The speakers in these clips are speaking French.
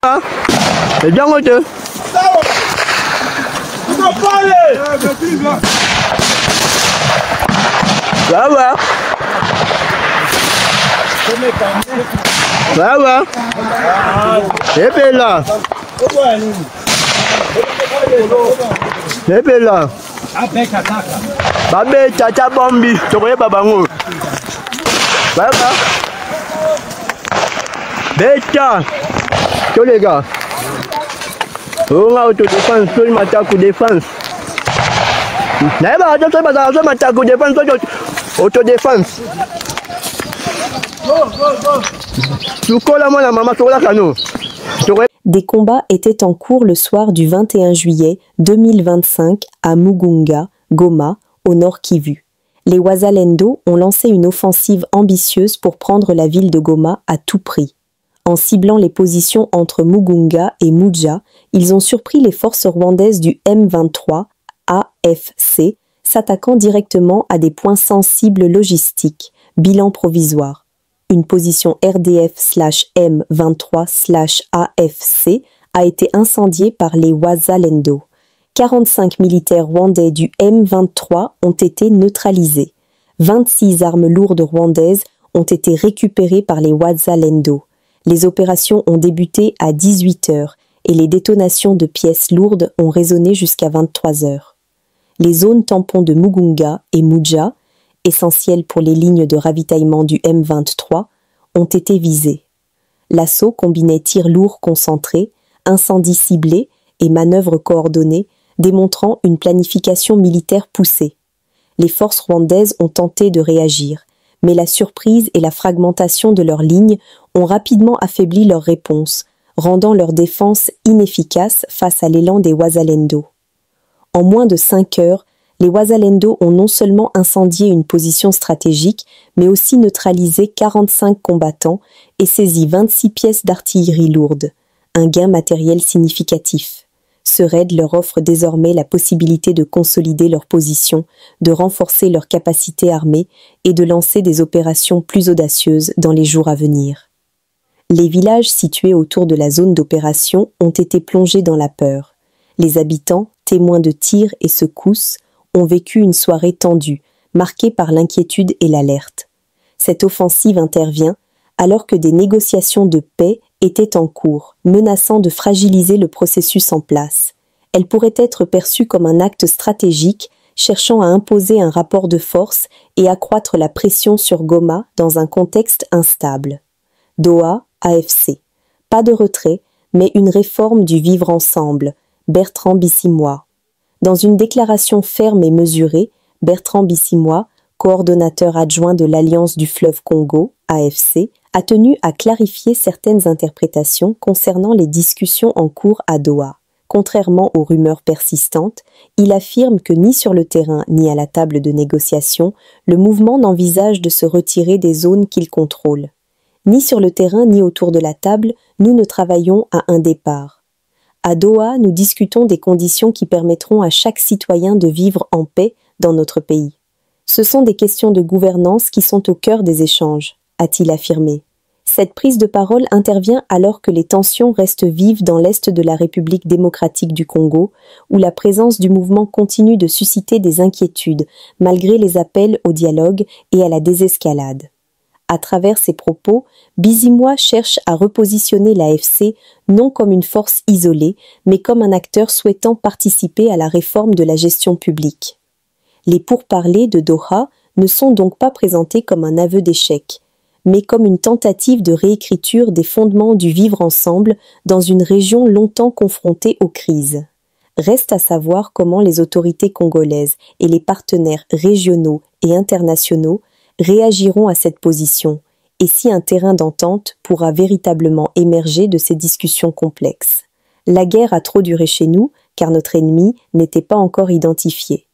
Ah, c'est bien moi deux. Ça va. Ça va. C'est bien là. C'est bien là. Babé, tata Bambi, tu connais pas Bango? Ça va. Bêta. Tous les gars. On a autodéfense, tout le matin coup défense. Autodéfense. Des combats étaient en cours le soir du 21 juillet 2025 à Mugunga, Goma, au nord Kivu. Les Wazalendo ont lancé une offensive ambitieuse pour prendre la ville de Goma à tout prix. En ciblant les positions entre Mugunga et Muja, ils ont surpris les forces rwandaises du M23 AFC, s'attaquant directement à des points sensibles logistiques. Bilan provisoire. Une position RDF/M23/AFC a été incendiée par les Wazalendo. 45 militaires rwandais du M23 ont été neutralisés. 26 armes lourdes rwandaises ont été récupérées par les Wazalendo. Les opérations ont débuté à 18 h et les détonations de pièces lourdes ont résonné jusqu'à 23 h. Les zones tampons de Mugunga et Muja, essentielles pour les lignes de ravitaillement du M23, ont été visées. L'assaut combinait tirs lourds concentrés, incendies ciblés et manœuvres coordonnées, démontrant une planification militaire poussée. Les forces rwandaises ont tenté de réagir, mais la surprise et la fragmentation de leurs lignes ont rapidement affaibli leur réponse, rendant leur défense inefficace face à l'élan des Wazalendo. En moins de 5 heures, les Wazalendo ont non seulement incendié une position stratégique, mais aussi neutralisé 45 combattants et saisi 26 pièces d'artillerie lourde, un gain matériel significatif. Ce raid leur offre désormais la possibilité de consolider leur position, de renforcer leur capacité armée et de lancer des opérations plus audacieuses dans les jours à venir. Les villages situés autour de la zone d'opération ont été plongés dans la peur. Les habitants, témoins de tirs et secousses, ont vécu une soirée tendue, marquée par l'inquiétude et l'alerte. Cette offensive intervient alors que des négociations de paix étaient en cours, menaçant de fragiliser le processus en place. Elle pourrait être perçue comme un acte stratégique, cherchant à imposer un rapport de force et accroître la pression sur Goma dans un contexte instable. Doha, AFC. Pas de retrait, mais une réforme du vivre ensemble. Bertrand Bisimwa. Dans une déclaration ferme et mesurée, Bertrand Bisimwa, coordonnateur adjoint de l'Alliance du fleuve Congo, AFC, a tenu à clarifier certaines interprétations concernant les discussions en cours à Doha. Contrairement aux rumeurs persistantes, il affirme que ni sur le terrain ni à la table de négociation, le mouvement n'envisage de se retirer des zones qu'il contrôle. Ni sur le terrain ni autour de la table, nous ne travaillons à un départ. À Doha, nous discutons des conditions qui permettront à chaque citoyen de vivre en paix dans notre pays. Ce sont des questions de gouvernance qui sont au cœur des échanges, a-t-il affirmé. Cette prise de parole intervient alors que les tensions restent vives dans l'est de la République démocratique du Congo, où la présence du mouvement continue de susciter des inquiétudes, malgré les appels au dialogue et à la désescalade. À travers ses propos, Bisimwa cherche à repositionner l'AFC non comme une force isolée, mais comme un acteur souhaitant participer à la réforme de la gestion publique. Les pourparlers de Doha ne sont donc pas présentés comme un aveu d'échec, mais comme une tentative de réécriture des fondements du vivre ensemble dans une région longtemps confrontée aux crises. Reste à savoir comment les autorités congolaises et les partenaires régionaux et internationaux réagiront à cette position, et si un terrain d'entente pourra véritablement émerger de ces discussions complexes. La guerre a trop duré chez nous, car notre ennemi n'était pas encore identifié.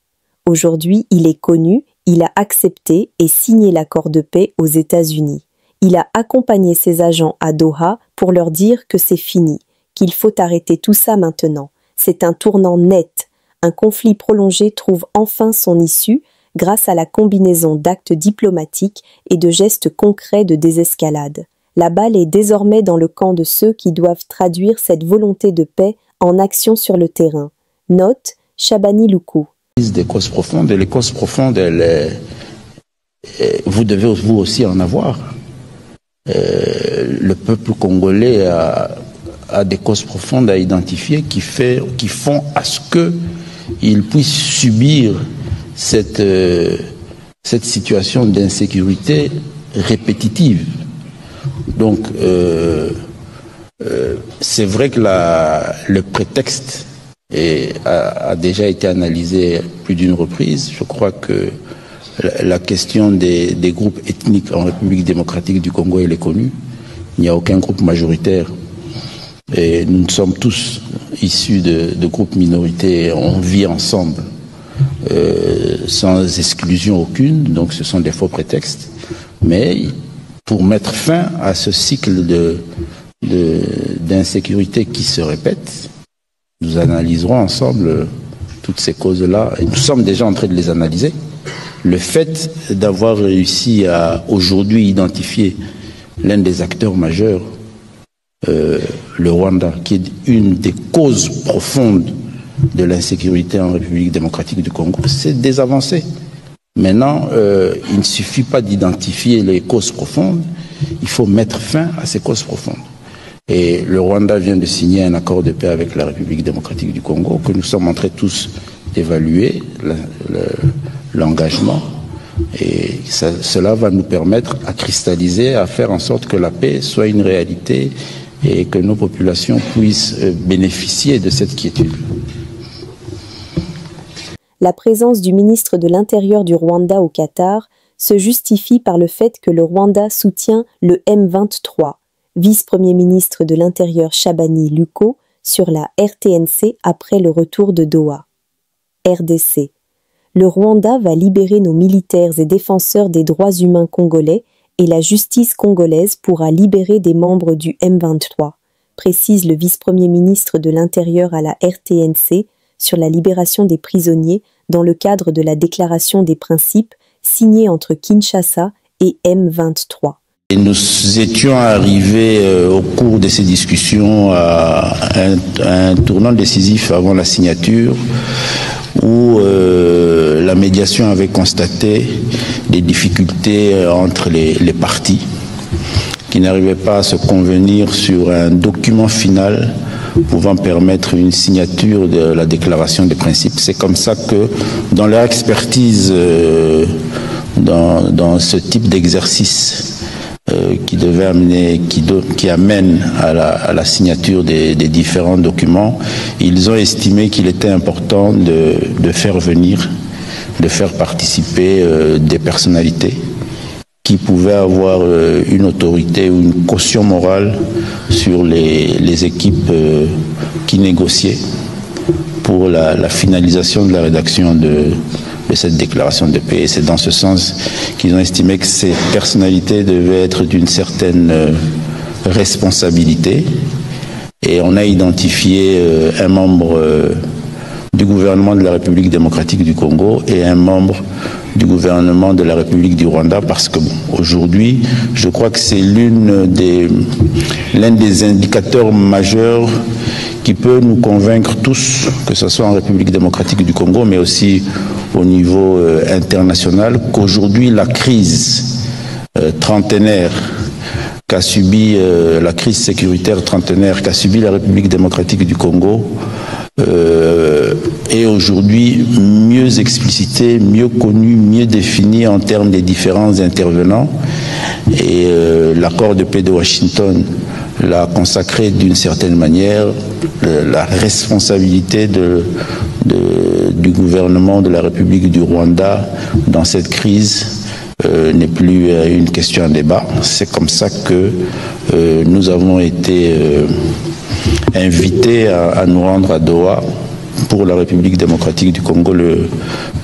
Aujourd'hui, il est connu, il a accepté et signé l'accord de paix aux États-Unis. Il a accompagné ses agents à Doha pour leur dire que c'est fini, qu'il faut arrêter tout ça maintenant. C'est un tournant net. Un conflit prolongé trouve enfin son issue grâce à la combinaison d'actes diplomatiques et de gestes concrets de désescalade. La balle est désormais dans le camp de ceux qui doivent traduire cette volonté de paix en action sur le terrain. Note Shabani Loukou. Des causes profondes, et les causes profondes, vous devez vous aussi en avoir. Le peuple congolais a des causes profondes à identifier qui font à ce qu'il puisse subir cette situation d'insécurité répétitive. Donc, c'est vrai que le prétexte a déjà été analysé plus d'une reprise. Je crois que la question des groupes ethniques en République démocratique du Congo, elle est connue. Il n'y a aucun groupe majoritaire. Et nous sommes tous issus de groupes minorités. On vit ensemble sans exclusion aucune. Donc ce sont des faux prétextes. Mais pour mettre fin à ce cycle d'insécurité qui se répète, nous analyserons ensemble toutes ces causes-là. Et nous sommes déjà en train de les analyser. Le fait d'avoir réussi à aujourd'hui identifier l'un des acteurs majeurs, le Rwanda, qui est une des causes profondes de l'insécurité en République démocratique du Congo, c'est des avancées. Maintenant, il ne suffit pas d'identifier les causes profondes, il faut mettre fin à ces causes profondes. Et le Rwanda vient de signer un accord de paix avec la République démocratique du Congo, que nous sommes en train tous d'évaluer l'engagement. Et cela va nous permettre à cristalliser, à faire en sorte que la paix soit une réalité et que nos populations puissent bénéficier de cette quiétude. La présence du ministre de l'Intérieur du Rwanda au Qatar se justifie par le fait que le Rwanda soutient le M23. Vice-premier ministre de l'Intérieur Shabani Loukou sur la RTNC après le retour de Doha. RDC. Le Rwanda va libérer nos militaires et défenseurs des droits humains congolais et la justice congolaise pourra libérer des membres du M23, précise le vice-premier ministre de l'Intérieur à la RTNC sur la libération des prisonniers dans le cadre de la déclaration des principes signée entre Kinshasa et M23. Et nous étions arrivés au cours de ces discussions à un tournant décisif avant la signature où la médiation avait constaté des difficultés entre les parties qui n'arrivaient pas à se convenir sur un document final pouvant permettre une signature de la déclaration des principes. C'est comme ça que dans leur expertise dans ce type d'exercice qui amène à la signature des différents documents, ils ont estimé qu'il était important de faire venir, de faire participer des personnalités qui pouvaient avoir une autorité ou une caution morale sur les équipes qui négociaient pour la finalisation de la rédaction de cette déclaration de paix. Et c'est dans ce sens qu'ils ont estimé que ces personnalités devaient être d'une certaine responsabilité. Et on a identifié un membre du gouvernement de la République démocratique du Congo et un membre du gouvernement de la République du Rwanda, parce que aujourd'hui, je crois que c'est l'un des indicateurs majeurs qui peut nous convaincre tous, que ce soit en République démocratique du Congo, mais aussi au niveau international, qu'aujourd'hui la crise trentenaire qu'a subi, la crise sécuritaire trentenaire qu'a subi la République démocratique du Congo est aujourd'hui mieux explicitée, mieux connue, mieux définie en termes des différents intervenants. Et l'accord de paix de Washington l'a consacré d'une certaine manière. La responsabilité du gouvernement de la République du Rwanda dans cette crise n'est plus une question à débat. C'est comme ça que nous avons été invités à nous rendre à Doha pour la République démocratique du Congo, le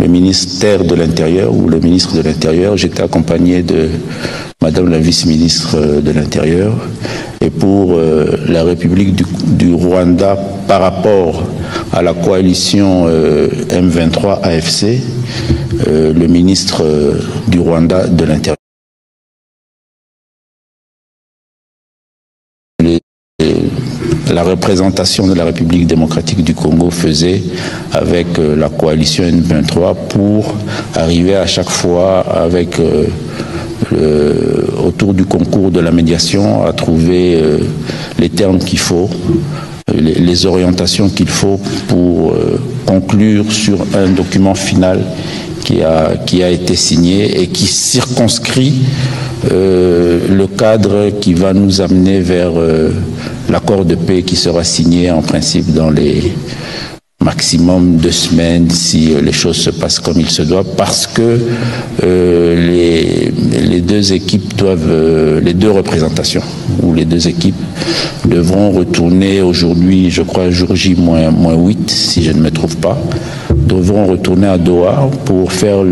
ministère de l'Intérieur ou le ministre de l'Intérieur. J'étais accompagné de Madame la vice-ministre de l'Intérieur. Et pour la République du Rwanda, par rapport à la coalition M23 AFC, le ministre du Rwanda de l'Intérieur. la représentation de la République démocratique du Congo faisait avec la coalition M23 pour arriver à chaque fois avec autour du concours de la médiation à trouver les termes qu'il faut, les orientations qu'il faut pour conclure sur un document final qui a été signé et qui circonscrit le cadre qui va nous amener vers l'accord de paix qui sera signé en principe dans les maximum 2 semaines si les choses se passent comme il se doit, parce que les deux équipes doivent, les deux représentations ou les deux équipes devront retourner aujourd'hui, je crois jour J-8 si je ne me trompe pas, devront retourner à Doha pour faire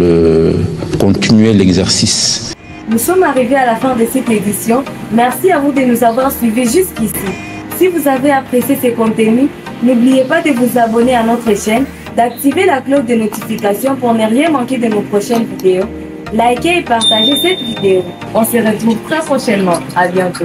continuer l'exercice. Nous sommes arrivés à la fin de cette édition. Merci à vous de nous avoir suivis jusqu'ici. Si vous avez apprécié ces contenus, n'oubliez pas de vous abonner à notre chaîne, d'activer la cloche de notification pour ne rien manquer de nos prochaines vidéos. Likez et partagez cette vidéo. On se retrouve très prochainement. À bientôt.